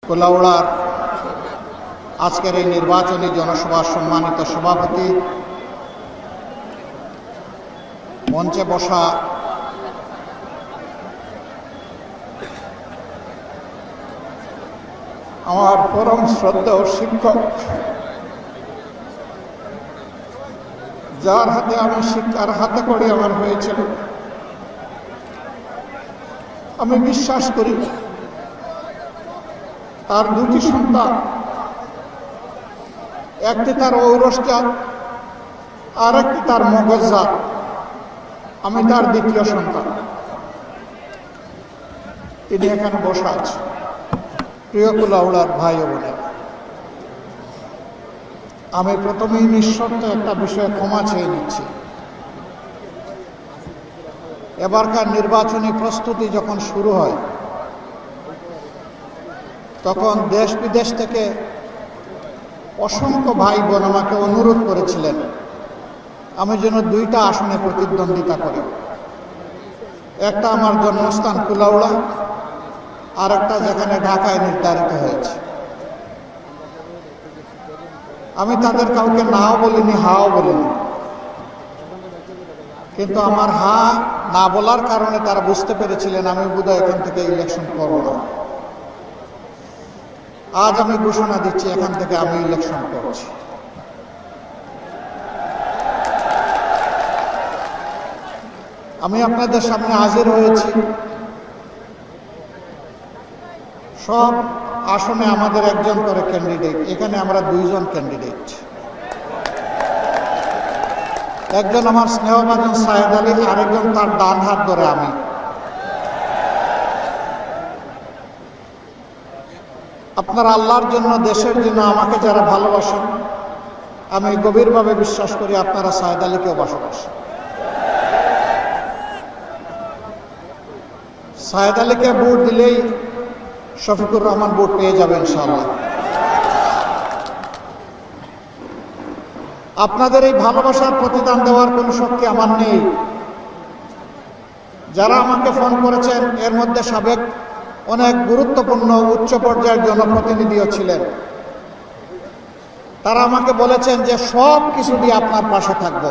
কুলাউড়ার আজকের এই নির্বাচনী জনসভার সম্মানিত সভাপতি, মঞ্চে বসা আমার পরম শ্রদ্ধেয় শিক্ষক, যার হাতে আমি শিক্ষার হাতে করে আমার হয়েছিল, আমি বিশ্বাস করি তার দুটি সন্তান, একটি তার ঔরসজাত আর একটি তার মগজজাত। আমি তার দ্বিতীয় সন্তান। তিনি এখানে বসা আছে। প্রিয় কুলাউড়ার ভাই ও বোনেরা, আমি প্রথমেই নিঃশর্ত একটা বিষয়ে ক্ষমা চেয়ে নিচ্ছি। এবারকার নির্বাচনী প্রস্তুতি যখন শুরু হয়, তখন দেশ বিদেশ থেকে অসংখ্য ভাই বোন আমাকে অনুরোধ করেছিলেন আমি যেন দুইটা আসনে প্রতিদ্বন্দ্বিতা করি। একটা আমার জন্মস্থান কুলাউড়া, আর একটা যেখানে ঢাকায় নির্ধারিত হয়েছে। আমি তাদের কাউকে নাও বলিনি, হাও বলিনি, কিন্তু আমার হা না বলার কারণে তারা বুঝতে পেরেছিলেন আমি বোধহয় এখান থেকে ইলেকশন করব না। আজ আমি ঘোষণা দিচ্ছি, এখান থেকে আমি ইলেকশন করছি। আমি আপনাদের সামনে হাজির হয়েছি। সব আসনে আমাদের একজন করে ক্যান্ডিডেট, এখানে আমরা দুইজন ক্যান্ডিডেট। একজন আমার স্নেহভাজন সায়েদ আলী, আরেকজন তার ডান হাত ধরে আমি। আপনারা আল্লাহর জন্য, দেশের জন্য আমাকে যারা ভালোবাসেন, আমি গভীরভাবে বিশ্বাস করি আপনারা সায়েদ আলীকেও ভালোবাসেন। সায়েদ আলীকে ভোট দিলেই শফিকুর রহমান ভোট পেয়ে যাবেন ইনশাআল্লাহ। আপনাদের এই ভালোবাসার প্রতিদান দেওয়ার কোনো শক্তি আমার নেই। যারা আমাকে ফোন করেছেন, এর মধ্যে সাবেক অনেক গুরুত্বপূর্ণ উচ্চ পর্যায়ের জনপ্রতিনিধিও ছিলেন। তারা আমাকে বলেছেন যে সব কিছু দিয়ে আপনার পাশে থাকব।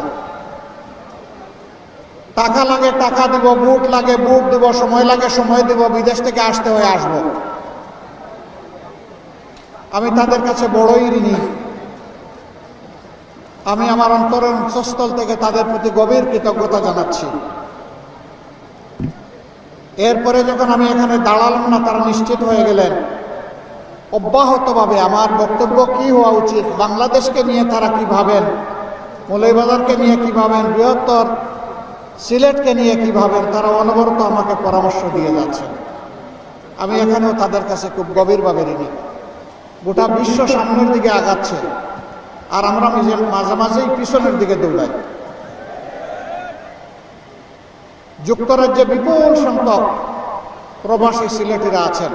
টাকা লাগে টাকা দিব, বুট লাগে বুট দিব, সময় লাগে সময় দিব, বিদেশ থেকে আসতে হয়ে আসব। আমি তাদের কাছে বড়ই ঋণী। আমি আমার অন্তরের অন্তঃস্থল থেকে তাদের প্রতি গভীর কৃতজ্ঞতা জানাচ্ছি। এরপরে যখন আমি এখানে দাঁড়ালাম না, তারা নিশ্চিত হয়ে গেলেন অব্যাহতভাবে আমার বক্তব্য কি হওয়া উচিত, বাংলাদেশকে নিয়ে তারা কি ভাবেন, মৌলভীবাজারকে নিয়ে কি ভাবেন, বৃহত্তর সিলেটকে নিয়ে কি ভাবেন, তারা অনবরত আমাকে পরামর্শ দিয়ে যাচ্ছেন। আমি এখানেও তাদের কাছে খুব গভীরভাবে ঋণী। গোটা বিশ্ব সামনের দিকে আগাচ্ছে, আর আমরা মাঝে মাঝেই পিছনের দিকে দৌড়াই। যুক্তরাজ্যে বিপুল সংখ্যক প্রবাসী সিলেটিরা আছেন।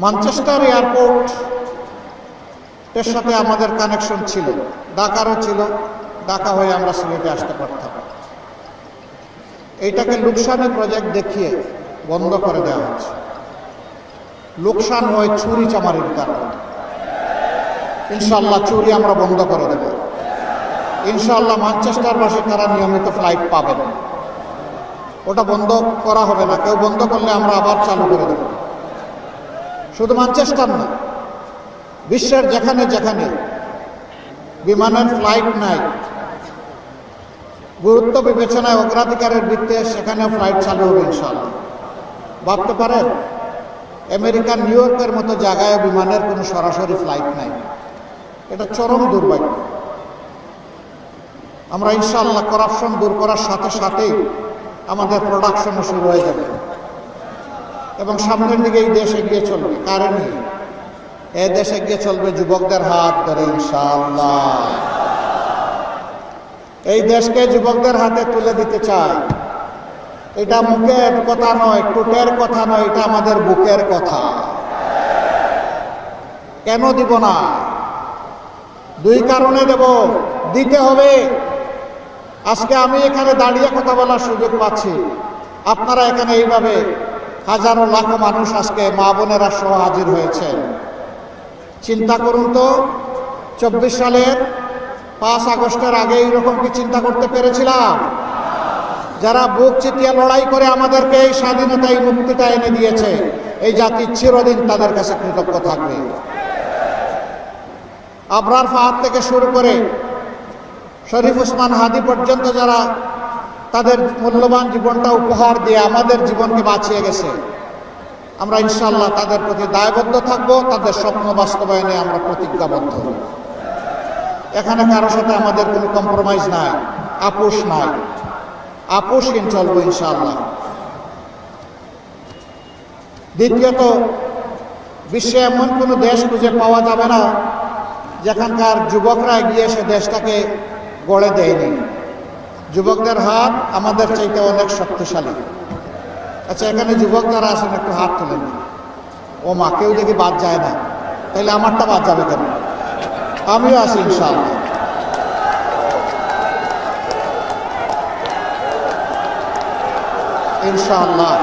ম্যানচেস্টার এয়ারপোর্ট এর সাথে আমাদের কানেকশন ছিল, ঢাকারও ছিল। ঢাকা হয়ে আমরা সিলেটে আসতে পারতাম। এইটাকে লোকসানে প্রজেক্ট দেখিয়ে বন্ধ করে দেওয়া হচ্ছে। লোকসান হয় চুরি চামারির কারণে। ইনশাআল্লাহ চুরি আমরা বন্ধ করে দেব। ইনশাআল্লাহ ম্যানচেস্টারবাসী তারা নিয়মিত ফ্লাইট পাবেন। ওটা বন্ধ করা হবে না। কেউ বন্ধ করলে আমরা আবার চালু করে দেব। শুধু ম্যানচেস্টার না, বিশ্বের যেখানে যেখানে বিমানের ফ্লাইট নাই, গুরুত্ব বিবেচনায় অগ্রাধিকারের ভিত্তিতে সেখানেও ফ্লাইট চালু হবে ইনশাআল্লাহ। ভাবতে পারেন আমেরিকার নিউ ইয়র্কের মতো জায়গায় বিমানের কোনো সরাসরি ফ্লাইট নাই। এটা চরম দুর্ভাগ্য। আমরা ইনশাআল্লাহ করাপশন দূর করার সাথে সাথেই আমাদের প্রোডাকশনও শুরু হয়ে যাবে এবং সামনের দিকে এই দেশ এগিয়ে চলবে। কারণ এই দেশ এগিয়ে চলবে যুবকদের হাত ধরে ইনশাআল্লাহ। এই দেশকে যুবকদের হাতে তুলে দিতে চাই। এটা মুখের কথা নয়, টুটের কথা নয়, এটা আমাদের বুকের কথা। কেন দিব না? দুই কারণে দেব, দিতে হবে। আজকে আমি এখানে দাঁড়িয়ে কথা বলার সুযোগ পাচ্ছি, আপনারা এখানে এইভাবে হাজারো লাখো মানুষ আজকে মা বোনেরা সহ হাজির হয়েছেন। চিন্তা করুন তো, 24 সালের 5 আগস্টের আগে এইরকম কি চিন্তা করতে পেরেছিলাম? যারা বুক চিতিয়ে লড়াই করে আমাদেরকে এই স্বাধীনতা, এই মুক্তিটা এনে দিয়েছে, এই জাতি চিরদিন তাদের কাছে কৃতজ্ঞ থাকবে। আবরার ফাহাদ থেকে শুরু করে শরীফ ওসমান হাদি পর্যন্ত যারা তাদের মূল্যবান জীবনটা উপহার দিয়ে আমাদের জীবনকে বাঁচিয়ে গেছে, আমরা ইনশাআল্লাহ তাদের প্রতি দায়বদ্ধ থাকব, তাদের স্বপ্ন বাস্তবায়নে আমরা প্রতিজ্ঞাবদ্ধ। এখানে কারোর সাথে আমাদের কোনো কম্প্রোমাইজ নাই, আপোষ নাই, আপোষহীন চলবো ইনশাআল্লাহ। দ্বিতীয়ত, বিশ্বে এমন কোনো দেশ খুঁজে পাওয়া যাবে না যেখানকার যুবকরা এগিয়ে এসে দেশটাকে গড়ে দেয়নি। যুবকদের হাত আমাদের চাইতে অনেক শক্তিশালী। আচ্ছা, এখানে যুবক যারা আসেন একটু হাত তুলেন। ও মা, কেউ দেখি বাদ যায় না, তাহলে আমারটা বাদ যাবে কেন? আমিও আছি ইনশাআল্লাহ। ইনশাআল্লাহ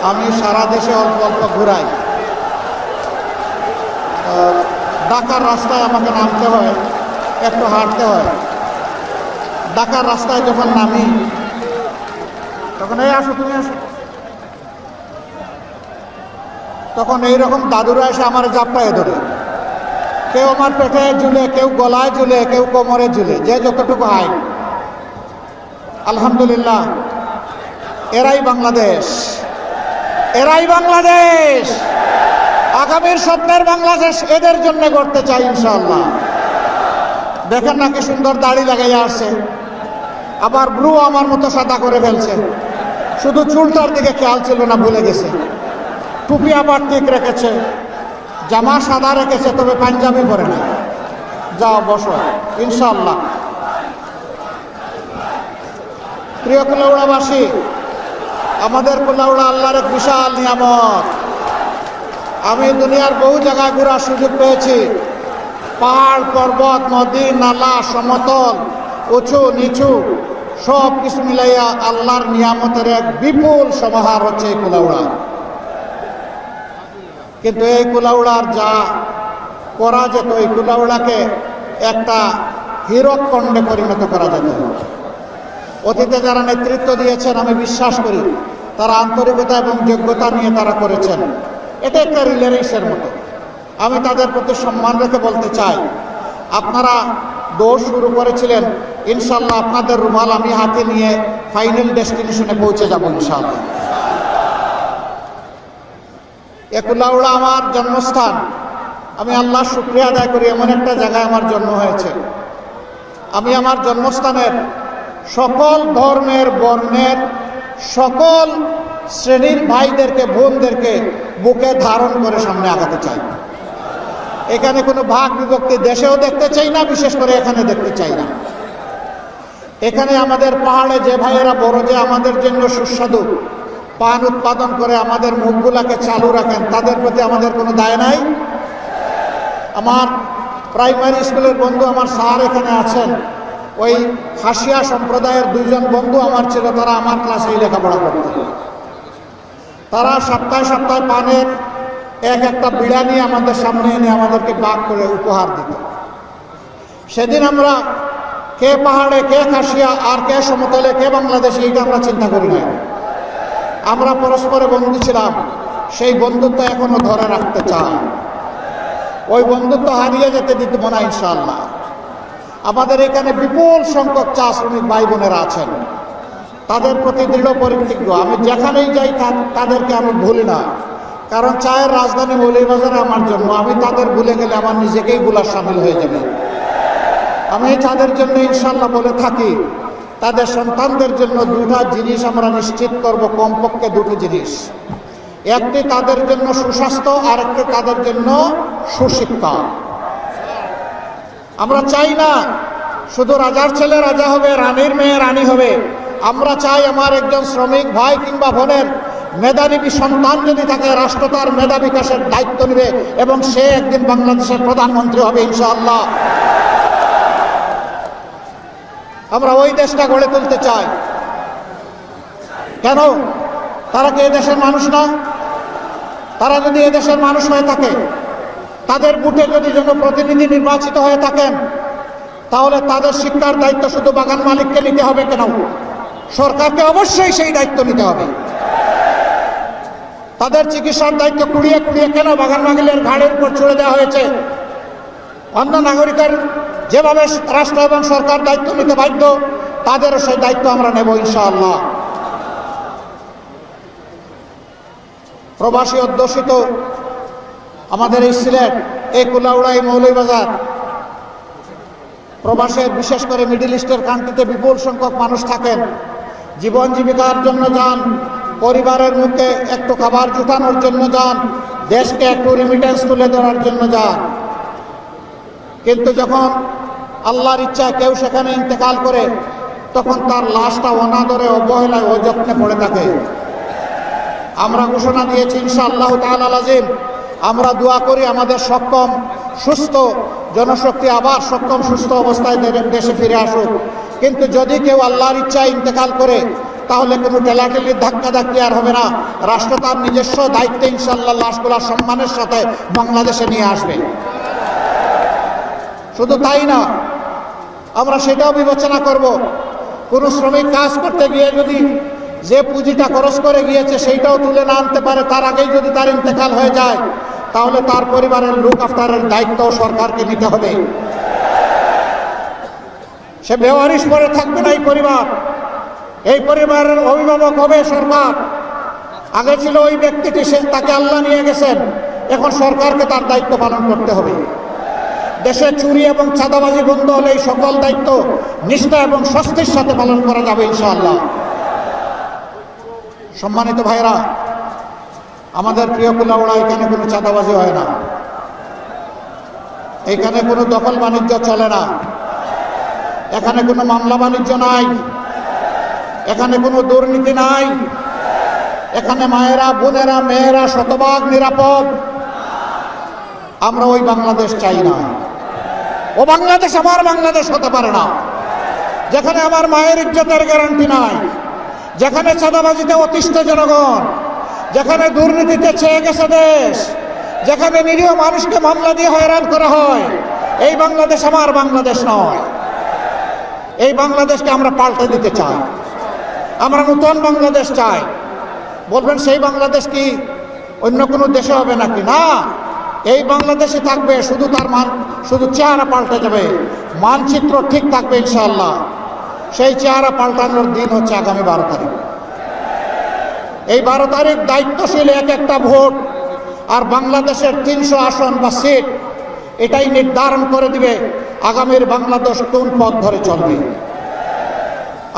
আমি সারা দেশে অল্প অল্প ঘুরাই। ঢাকার রাস্তায় আমাকে নামতে হয়, একটু হাঁটতে হয়। ঢাকার রাস্তায় যখন নামি তখন এই আসো, তুমি আসো, তখন এইরকম দাদুরা এসে আমার জাপটায় ধরে। কেউ আমার পেটে ঝুলে, কেউ গলায় ঝুলে, কেউ কোমরে ঝুলে, যে যতটুকু হয়। আলহামদুলিল্লাহ, এরাই বাংলাদেশ, এরাই বাংলাদেশ। আগামীর স্বপ্নের বাংলাদেশ এদের জন্য গড়তে চাই ইনশাআল্লাহ। দেখেন না কি সুন্দর দাড়ি লাগাইয়া আসছে, আবার ব্রু আমার মতো সাদা করে ফেলছে। শুধু চুলটার দিকে খেয়াল ছিল না, ভুলে গেছে। টুপি আবার ঠিক রেখেছে, জামা সাদা রেখেছে, তবে পাঞ্জাবি পরে না। যাও বসো ইনশাআল্লাহ। প্রিয় কুলাউড়াবাসী, আমাদের কুলাউড়া আল্লাহর এক বিশাল নিয়ামত। আমি দুনিয়ার বহু জায়গায় ঘোরার সুযোগ পেয়েছি। পাহাড়, পর্বত, নদী, নালা, সমতল, উঁচু নিচু সব কিছু মিলাইয়া আল্লাহর নিয়ামতের এক বিপুল সমাহার হচ্ছে এই কুলাউড়া। কিন্তু এই কুলাউড়ার যা করা যেত, এই কুলাউড়াকে একটা হীরকখণ্ডে পরিণত করা যেত। অতীতে যারা নেতৃত্ব দিয়েছেন, আমি বিশ্বাস করি তারা আন্তরিকতা এবং যোগ্যতা নিয়ে তারা করেছেন। এটা একটা রিলে রেসের মতো। আমি তাদের প্রতি সম্মান রেখে বলতে চাই, আপনারা দৌড় শুরু করেছিলেন, ইনশাল্লাহ আপনাদের রুমাল আমি হাতে নিয়ে ফাইনাল ডেস্টিনেশনে পৌঁছে যাব ইনশাআল্লাহ। এ কুলাউড়া আমার জন্মস্থান। আমি আল্লাহর শুকরিয়া আদায় করি, এমন একটা জায়গায় আমার জন্ম হয়েছে। আমি আমার জন্মস্থানের সকল ধর্মের, বর্ণের, সকল শ্রেণীর ভাইদেরকে, বোনদেরকে বুকে ধারণ করে সামনে আগাতে চাই। এখানে কোনো ভাগ বিভক্তি দেশেও দেখতে চাই না, বিশেষ করে এখানে দেখতে চাই না। এখানে আমাদের পাহাড়ে যে ভাইয়েরা বড়, যে আমাদের জন্য সুস্বাদু পান উৎপাদন করে আমাদের মুখগুলাকে চালু রাখেন, তাদের প্রতি আমাদের কোনো দায় নাই। আমার প্রাইমারি স্কুলের বন্ধু, আমার স্যার এখানে আছেন, ওই হাসিয়া সম্প্রদায়ের 2 জন বন্ধু আমার ছিল, তারা আমার ক্লাসেই লেখাপড়া করত। তারা সপ্তাহে সপ্তাহে পানের একটা বিড়া নিয়ে আমাদের সামনে এনে আমাদেরকে ভাগ করে উপহার দিত। সেদিন আমরা কে পাহাড়ে, কে খাসিয়া, আর কে সমতলে, কে বাংলাদেশে, এইটা আমরা চিন্তা করি না। আমরা পরস্পরে বন্ধু ছিলাম। সেই বন্ধুত্ব এখনো ধরে রাখতে চাই। ওই বন্ধুত্ব হারিয়ে যেতে দিতে না ইনশাআল্লাহ। আমাদের এখানে বিপুল সংখ্যক চা শ্রমিক ভাই বোনেরা আছেন, তাদের প্রতি দৃঢ় প্রতিজ্ঞ। আমি যেখানেই যাই তাদেরকে আমি ভুলি না, কারণ চায়ের রাজধানী মৌলভীবাজারে আমার জন্ম। আমি তাদের ভুলে গেলে আমার নিজেকেই ভুলার সামিল হয়ে যাবে। আমি তাদের জন্য ইনশাআল্লাহ বলে থাকি, তাদের সন্তানদের জন্য 2টা জিনিস আমরা নিশ্চিত করব, কমপক্ষে 2টি জিনিস। একটি তাদের জন্য সুস্বাস্থ্য, আর একটি তাদের জন্য সুশিক্ষা। আমরা চাই না শুধু রাজার ছেলে রাজা হবে, রানীর মেয়ে রানী হবে। আমরা চাই আমার একজন শ্রমিক ভাই কিংবা বোনের মেধাবী সন্তান যদি থাকে, রাষ্ট্র তার মেধা বিকাশের দায়িত্ব নেবে এবং সে একদিন বাংলাদেশের প্রধানমন্ত্রী হবে ইনশাআল্লাহ। আমরা ওই দেশটা গড়ে তুলতে চাই। কেন? তারা কি এদেশের মানুষ না? তারা যদি এদেশের মানুষ হয়ে থাকে, তাদের বুথে যদি জনপ্রতিনিধি নির্বাচিত হয়ে থাকেন, তাহলে তাদের শিক্ষার দায়িত্ব শুধু বাগান মালিককে নিতে হবে কেন? সরকারকে অবশ্যই সেই দায়িত্ব নিতে হবে। তাদের চিকিৎসার দায়িত্ব কুড়িয়ে কুড়িয়ে কেন বাগান মালিকের ঘাড়ের উপর ছুড়ে দেওয়া হয়েছে? অন্য নাগরিকের যেভাবে রাষ্ট্র এবং সরকার দায়িত্ব নিতে বাধ্য, তাদেরও সেই দায়িত্ব আমরা নেব ইনশাআল্লাহ। প্রবাসী অধ্যুষিত আমাদের এই সিলেট, এই কুলাউড়া, এই মৌলভীবাজার, প্রবাসের বিশেষ করে মিডল ইস্টের কান্ট্রিতে বিপুল সংখ্যক মানুষ থাকেন। জীবন জীবিকার জন্য যান, পরিবারের মুখে একটু খাবার জুটানোর জন্য যান, দেশকে একটু রিমিটেন্স তুলে ধরার জন্য যান। কিন্তু যখন আল্লাহর ইচ্ছায় কেউ সেখানে ইন্তেকাল করে, তখন তার লাশটা অনাদরে, অবহেলায়, অযত্নে পড়ে থাকে। আমরা ঘোষণা দিয়েছি ইনশাআল্লাহ তাআলা আযীম, আমরা দোয়া করি আমাদের সক্ষম সুস্থ জনশক্তি আবার সক্ষম সুস্থ অবস্থায় দেশে ফিরে আসুক। কিন্তু যদি কেউ আল্লাহর ইচ্ছায় ইন্তেকাল করে, তাহলে কোনো ঠেলাঠেলির ধাক্কাধাক্কি আর হবে না। রাষ্ট্র তার নিজস্ব দায়িত্বে ইনশাআল্লাহ লাশগুলা সম্মানের সাথে বাংলাদেশে নিয়ে আসবে। শুধু তাই না, আমরা সেটাও বিবেচনা করব, কোনো শ্রমিক কাজ করতে গিয়ে যদি যে পুঁজিটা খরচ করে গিয়েছে সেইটাও তুলে না আনতে পারে, তার আগেই যদি তার ইন্তেকাল হয়ে যায়, তাহলে তার পরিবারের লুক আফটারের দায়িত্ব সরকারকে নিতে হবে। সে বেওয়ারিশ পরে থাকবে না এই পরিবার। এই পরিবারের অভিভাবক হবে সরকার। আগে ছিল ওই ব্যক্তিটি, সে তাকে আল্লাহ নিয়ে গেছেন, এখন সরকারকে তার দায়িত্ব পালন করতে হবে। দেশে চুরি এবং চাঁদাবাজি বন্ধ হলে এই সকল দায়িত্ব নিষ্ঠা এবং স্বস্তির সাথে পালন করা যাবে ইনশাআল্লাহ। সম্মানিত ভাইরা, আমাদের প্রিয় কুলাউড়া, এখানে কোনো চাঁদাবাজি হয় না, এখানে কোনো দখল বাণিজ্য চলে না, এখানে কোনো মামলা বাণিজ্য নাই, এখানে কোনো দুর্নীতি নাই, এখানে মায়েরা, বোনেরা, মেয়েরা শতভাগ নিরাপদ। আমরা ওই বাংলাদেশ চাই না। ও বাংলাদেশ আমার বাংলাদেশ হতে পারে না, যেখানে আমার মায়ের ইজ্জতের গ্যারান্টি নাই, যেখানে চাঁদাবাজিতে অতিষ্ঠ জনগণ, যেখানে দুর্নীতিতে ছেয়ে গেছে দেশ, যেখানে নিরীহ মানুষকে মামলা দিয়ে হয়রান করা হয়। এই বাংলাদেশ আমার বাংলাদেশ নয়। এই বাংলাদেশকে আমরা পাল্টে দিতে চাই। আমরা নতুন বাংলাদেশ চাই। বলবেন সেই বাংলাদেশ কি অন্য কোনো দেশে হবে নাকি? না, এই বাংলাদেশে থাকবে, শুধু তার শুধু চেহারা পাল্টে যাবে, মানচিত্র ঠিক থাকবে ইনশাআল্লাহ। সেই চেহারা পাল্টানোর দিন হচ্ছে আগামী 12 তারিখ। এই 12 তারিখ দায়িত্বশীল এক একটা ভোট আর বাংলাদেশের 300 আসন বা সিট, এটাই নির্ধারণ করে দিবে আগামীর বাংলাদেশ কোন পথ ধরে চলবে।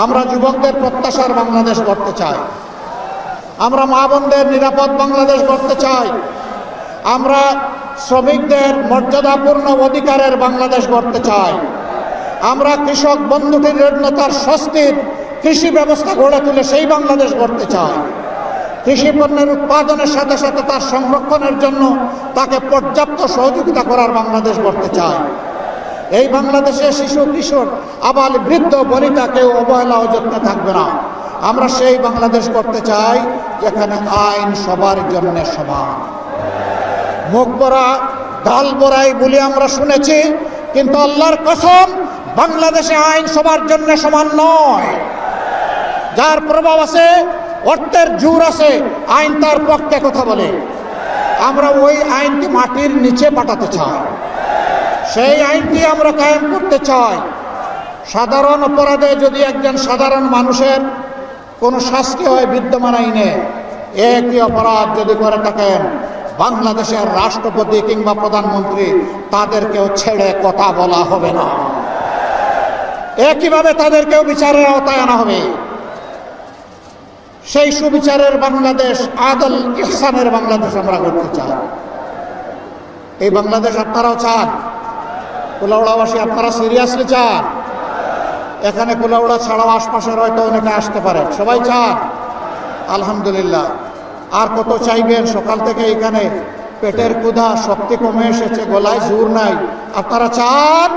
আমরা যুবকদের প্রত্যাশার বাংলাদেশ গড়তে চাই, আমরা মা বোনদের নিরাপদ বাংলাদেশ গড়তে চাই, আমরা শ্রমিকদের মর্যাদাপূর্ণ অধিকারের বাংলাদেশ গড়তে চাই, আমরা কৃষক বন্ধুটির ঋণতার স্বস্তির কৃষি ব্যবস্থা গড়ে তুলে সেই বাংলাদেশ গড়তে চাই। কৃষি পণ্যের উৎপাদনের সাথে সাথে তার সংরক্ষণের জন্য তাকে পর্যাপ্ত সহযোগিতা করার বাংলাদেশ গড়তে চাই। এই বাংলাদেশে শিশু, কিশোর, আবাল, বৃদ্ধ, বনিতা কেউ অবহেলা অযত্নে থাকবে না। আমরা সেই বাংলাদেশ করতে চাই যেখানে আইন সবার জন্য সমান। মুখ বড়া ঢাল বড়াই বলে আমরা শুনেছি, কিন্তু আল্লাহর কসম, বাংলাদেশে আইন সবার জন্য সমান নয়। যার প্রভাব আছে, অর্থের জোর আছে, আইন তার পক্ষে কথা বলে। আমরা ওই আইনটি মাটির নিচে পাঠাতে চাই, সেই আইনটি আমরা কায়েম করতে চাই। সাধারণ অপরাধে যদি একজন সাধারণ মানুষের কোনো শাস্তি হয় বিদ্যমান আইনে, একই অপরাধ যদি করে থাকেন, বাংলাদেশের রাষ্ট্রপতি কিংবা প্রধানমন্ত্রী তাদেরকেও ছেড়ে কথা বলা হবে না। একইভাবে তাদেরকেও বিচারের আওতায় আনা হবে। সেই সুবিচারের বাংলাদেশ, আদল ইহসানের বাংলাদেশ আমরা করতে চাই। এই বাংলাদেশ আপনারাও চান? কুলাউড়াবাসী আপনারা সিরিয়াসলি চান? এখানে কুলাউড়া ছাড়াও আশপাশের হয়তো অনেকে আসতে পারে, সবাই চান? আলহামদুলিল্লাহ। আর কত চাইবেন? সকাল থেকে এখানে পেটের ক্ষুধা, শক্তি কমে এসেছে, গলায় জোর নাই। আপনারা চান?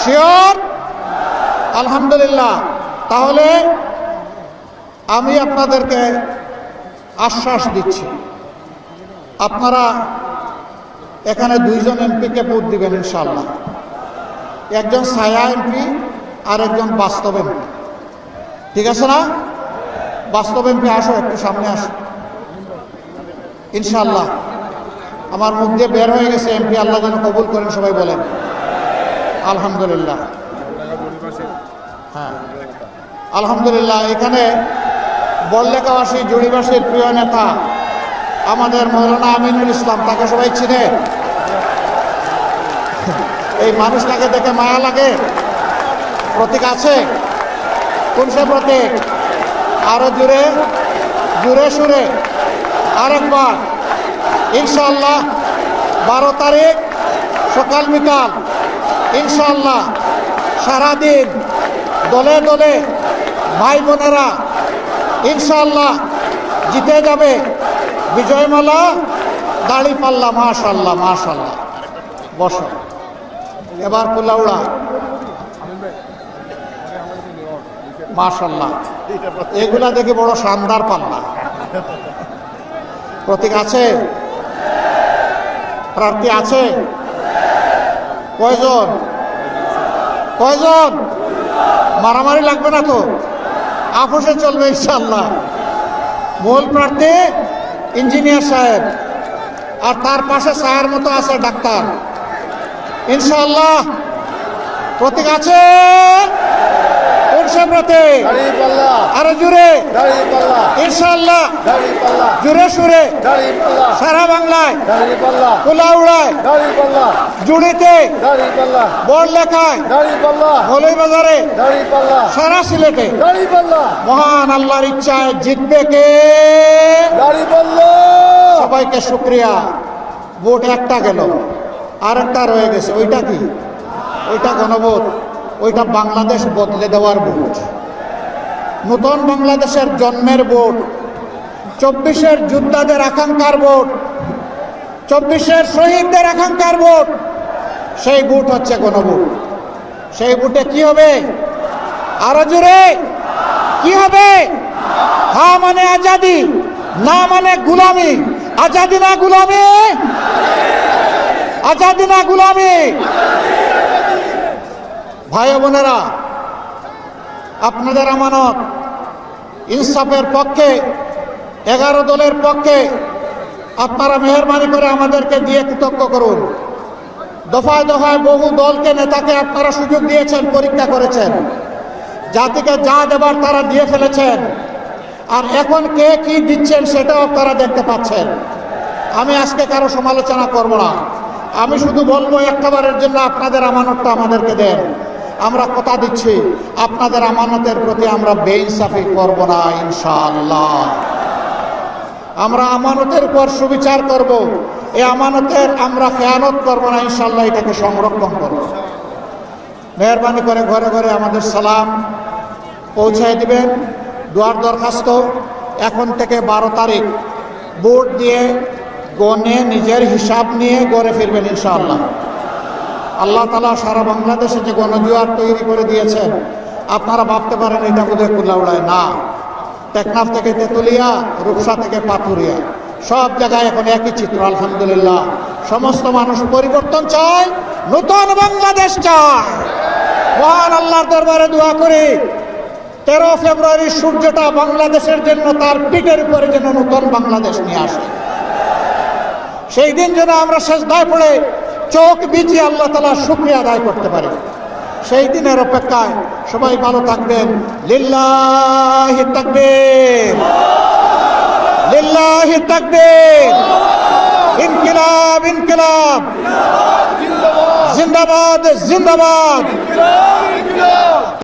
শিওর? আলহামদুলিল্লাহ। তাহলে আমি আপনাদেরকে আশ্বাস দিচ্ছি, আপনারা এখানে দুইজন এমপিকে ভোট দিবেন ইনশাআল্লাহ। একজন ছায়া এমপি আর একজন বাস্তব এমপি, ঠিক আছে না? বাস্তব এমপি আসো, একটু সামনে আসো ইনশাআল্লাহ। আমার মুখ দিয়ে বের হয়ে গেছে এমপি, আল্লাহ যেন কবুল করেন, সবাই বলেন আলহামদুলিল্লাহ। হ্যাঁ আলহামদুলিল্লাহ। এখানে বড়লেখাবাসী জুড়িবাসীর প্রিয় নেতা আমাদের মৌলানা আমিনুল ইসলাম, তাকে সবাই চিনে। এই মানুষটাকে দেখে মায়া লাগে। প্রতীক আছে? কোন সে প্রতীক? আরো জুড়ে জুড়ে সুরে আরেকবার ইনশাআল্লাহ। 12 তারিখ সকাল বিকাল ইনশাআল্লাহ সারাদিন দলে দলে ভাই বোনেরা ইনশাআল্লাহ জিতে যাবে। বিজয়মালা দাঁড়িপাল্লা। মাশাআল্লাহ মাশাআল্লাহ। বসো এবার কুলাউড়া। মাশাআল্লাহ, এগুলা দেখে বড় শানদার পাল্লা। প্রতীক আছে? প্রার্থী আছে? কয়জন? কয়জন? মারামারি লাগবে না তো? আপোষে চলবে ইনশাআল্লাহ। মূল প্রার্থী ইঞ্জিনিয়ার সাহেব, আর তার পাশে ছায়ার মতো আছে ডাক্তার ইনশাআল্লাহ। প্রতীক আছে? কোন সে প্রতীক? আরো জুড়ে ইনশাআল্লাহ, জুড়ে সুরে সারা বাংলায়, কুলাউড়ায়, জুড়িতে, বড়লেখায়, মৌলভীবাজারে, সারা সিলেটে মহান আল্লাহর ইচ্ছায় জিতবে কে? সবাইকে শুকরিয়া। ভোট একটা গেল, আর একটা রয়ে গেছে। ওইটা কি? ওইটা গণভোট। ওইটা বাংলাদেশ বদলে দেওয়ার ভোট, নতুন বাংলাদেশের জন্মের ভোট, 24-এর যোদ্ধাদের আকাঙ্ক্ষার ভোট, 24-এর শহীদদের আকাঙ্ক্ষার ভোট। সেই ভোট হচ্ছে গণভোট। সেই ভোটে কি হবে? আরো জোরে কি হবে? হ্যাঁ মানে আজাদি, না মানে গুলামি। আজাদি না গুলামি, আজাদি না গুলামি। ভাই বোনেরা, আপনাদের আমানত ইনসাফের পক্ষে 11 দলের পক্ষে আপনারা মেহরবানি করে আমাদেরকে দিয়ে কৃতজ্ঞ করুন। দফায় দফায় বহু দলকে নেতাকে আপনারা সুযোগ দিয়েছেন, পরীক্ষা করেছেন, জাতিকে যা দেবার তারা দিয়ে ফেলেছেন। আর এখন কে কি দিচ্ছেন সেটাও আপনারা দেখতে পাচ্ছেন। আমি আজকে কারো সমালোচনা করব না, আমি শুধু বলবো একটাবারের জন্য আপনাদের আমানতটা আমাদেরকে দেন। আমরা কথা দিচ্ছি আপনাদের আমানতের প্রতি আমরা বেইনসাফি করব না ইনশাআল্লাহ। আমরা আমানতের উপর সুবিচার করব, এই আমানতের আমরা খেয়ানত করব না ইনশাআল্লাহ। এটাকে সংরক্ষণ করব। মেহরবানি করে ঘরে ঘরে আমাদের সালাম পৌঁছায় দিবেন। দোয়ার দরখাস্ত এখন থেকে 12 তারিখ ভোট দিয়ে গণে নিজের হিসাব নিয়ে ঘরে ফিরবেন ইনশাআল্লাহ। আল্লাহ তাআলা সারা বাংলাদেশে যে গণজোয়ার তৈরি করে দিয়েছেন, আপনারা ভাবতে পারেন এটা বোধহয় কুলাউড়ায় না। টেকনাফ থেকে তেতুলিয়া, রূপসা থেকে পাথুরিয়া, সব জায়গায় এখন একই চিত্র। আলহামদুলিল্লাহ, সমস্ত মানুষ পরিবর্তন চায়, নতুন বাংলাদেশ চায়। মহান আল্লাহর দরবারে দোয়া করি 13 ফেব্রুয়ারি সূর্যটা বাংলাদেশের জন্য তার পিঠের উপরে যেন নতুন বাংলাদেশ নিয়ে আসে। সেই দিন যেন আমরা সেজদায় পড়ে চোখ বিছিয়ে আল্লাহ তাআলা শুকরিয়া আদায় করতে পারি। সেই দিনের অপেক্ষায় সবাই ভালো থাকবেন। লিল্লাহি তাকবীর, লিল্লাহি তাকবীর। ইনকিলাব ইনকিলাব, জিন্দাবাদ জিন্দাবাদ।